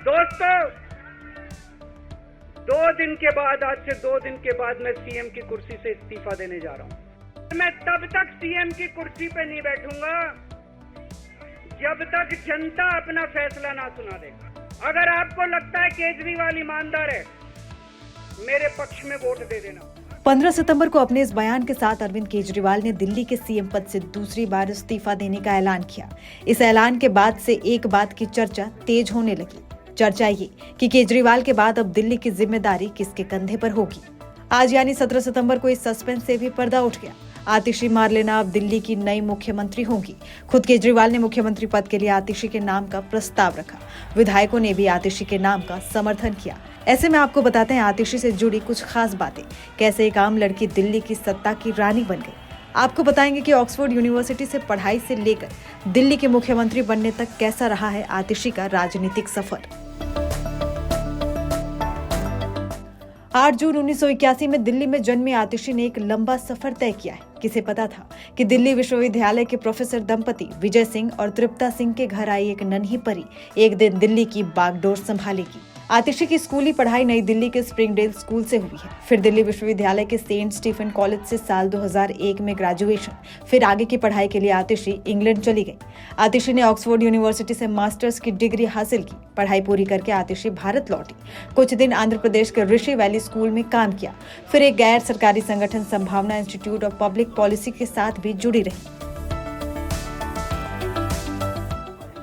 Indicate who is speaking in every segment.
Speaker 1: दोस्तों, आज से 2 दिन के बाद मैं सीएम की कुर्सी से इस्तीफा देने जा रहा हूं। मैं तब तक सीएम की कुर्सी पे नहीं बैठूंगा जब तक जनता अपना फैसला ना सुना दे। अगर आपको लगता है केजरीवाल ईमानदार है, मेरे पक्ष में वोट दे देना।
Speaker 2: 15 सितंबर को अपने इस बयान के साथ अरविंद केजरीवाल ने दिल्ली के सीएम पद से दूसरी बार इस्तीफा देने का ऐलान किया। इस ऐलान के बाद से एक बात की चर्चा तेज होने लगी। चर्चा ये कि केजरीवाल के बाद अब दिल्ली की जिम्मेदारी किसके कंधे पर होगी। आज यानी 17 सितंबर को इस सस्पेंस से भी पर्दा उठ गया। आतिशी मार्लेना अब दिल्ली की नई मुख्यमंत्री होंगी। खुद केजरीवाल ने मुख्यमंत्री पद के लिए आतिशी के नाम का प्रस्ताव रखा। विधायकों ने भी आतिशी के नाम का समर्थन किया। ऐसे में आपको बताते हैं आतिशी से जुड़ी कुछ खास बातें, कैसे एक आम लड़की दिल्ली की सत्ता की रानी बन गई। आपको बताएंगे कि ऑक्सफोर्ड यूनिवर्सिटी से पढ़ाई से लेकर दिल्ली के मुख्यमंत्री बनने तक कैसा रहा है आतिशी का राजनीतिक सफर। 8 जून 1981 में दिल्ली में जन्मी आतिशी ने एक लंबा सफर तय किया है। किसे पता था कि दिल्ली विश्वविद्यालय के प्रोफेसर दंपति विजय सिंह और तृप्ता सिंह के घर आई एक नन्ही परी एक दिन दिल्ली की बागडोर संभालेगी। आतिशी की स्कूली पढ़ाई नई दिल्ली के स्प्रिंगडेल स्कूल से हुई है। फिर दिल्ली विश्वविद्यालय के सेंट स्टीफन कॉलेज से साल 2001 में ग्रेजुएशन। फिर आगे की पढ़ाई के लिए आतिशी इंग्लैंड चली गई। आतिशी ने ऑक्सफोर्ड यूनिवर्सिटी से मास्टर्स की डिग्री हासिल की। पढ़ाई पूरी करके आतिशी भारत लौटी। कुछ दिन आंध्र प्रदेश के ऋषि वैली स्कूल में काम किया। फिर एक गैर सरकारी संगठन संभावना इंस्टीट्यूट ऑफ पब्लिक पॉलिसी के साथ भी जुड़ी रही।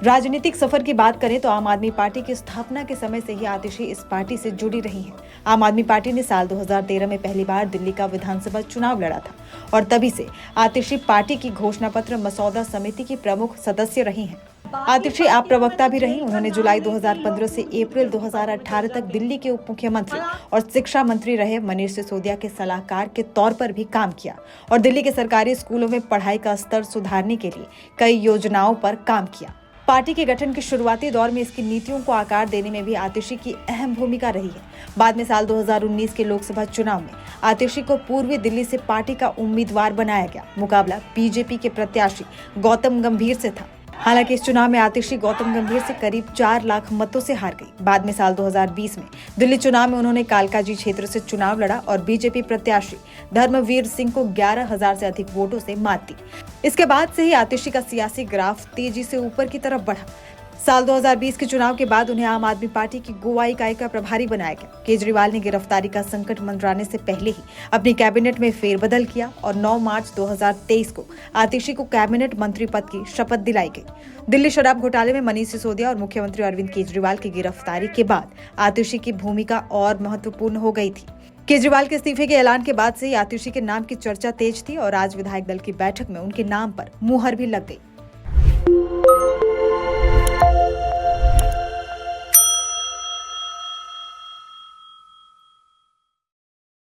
Speaker 2: राजनीतिक सफर की बात करें तो आम आदमी पार्टी की स्थापना के समय से ही आतिशी इस पार्टी से जुड़ी रही हैं। आम आदमी पार्टी ने साल 2013 में पहली बार दिल्ली का विधानसभा चुनाव लड़ा था और तभी से आतिशी पार्टी की घोषणा पत्र मसौदा समिति की प्रमुख सदस्य रही हैं। आतिशी आप प्रवक्ता भी रही। उन्होंने जुलाई 2015 से अप्रैल 2018 तक दिल्ली के उप मुख्यमंत्री और शिक्षा मंत्री रहे मनीष सिसोदिया के सलाहकार के तौर पर भी काम किया और दिल्ली के सरकारी स्कूलों में पढ़ाई का स्तर सुधारने के लिए कई योजनाओं पर काम किया। पार्टी के गठन के शुरुआती दौर में इसकी नीतियों को आकार देने में भी आतिशी की अहम भूमिका रही है। बाद में साल 2019 के लोकसभा चुनाव में आतिशी को पूर्वी दिल्ली से पार्टी का उम्मीदवार बनाया गया। मुकाबला बीजेपी के प्रत्याशी गौतम गंभीर से था। हालांकि इस चुनाव में आतिशी गौतम गंभीर से करीब 4 लाख मतों से हार गई। बाद में साल 2020 में दिल्ली चुनाव में उन्होंने कालकाजी क्षेत्र से चुनाव लड़ा और बीजेपी प्रत्याशी धर्मवीर सिंह को 11,000 से अधिक वोटों से मात दी। इसके बाद से ही आतिशी का सियासी ग्राफ तेजी से ऊपर की तरफ बढ़ा। साल 2020 के चुनाव के बाद उन्हें आम आदमी पार्टी की गोवा इकाई का प्रभारी बनाया गया। केजरीवाल ने गिरफ्तारी का संकट मंडराने से पहले ही अपनी कैबिनेट में फेरबदल किया और 9 मार्च 2023 को आतिशी को कैबिनेट मंत्री पद की शपथ दिलाई गई। दिल्ली शराब घोटाले में मनीष सिसोदिया और मुख्यमंत्री अरविंद केजरीवाल की गिरफ्तारी के बाद आतिशी की भूमिका और महत्वपूर्ण हो गई थी। केजरीवाल के इस्तीफे के ऐलान के बाद से ही आतिशी के नाम की चर्चा तेज थी और आज विधायक दल की बैठक में उनके नाम पर मुहर भी लग गई।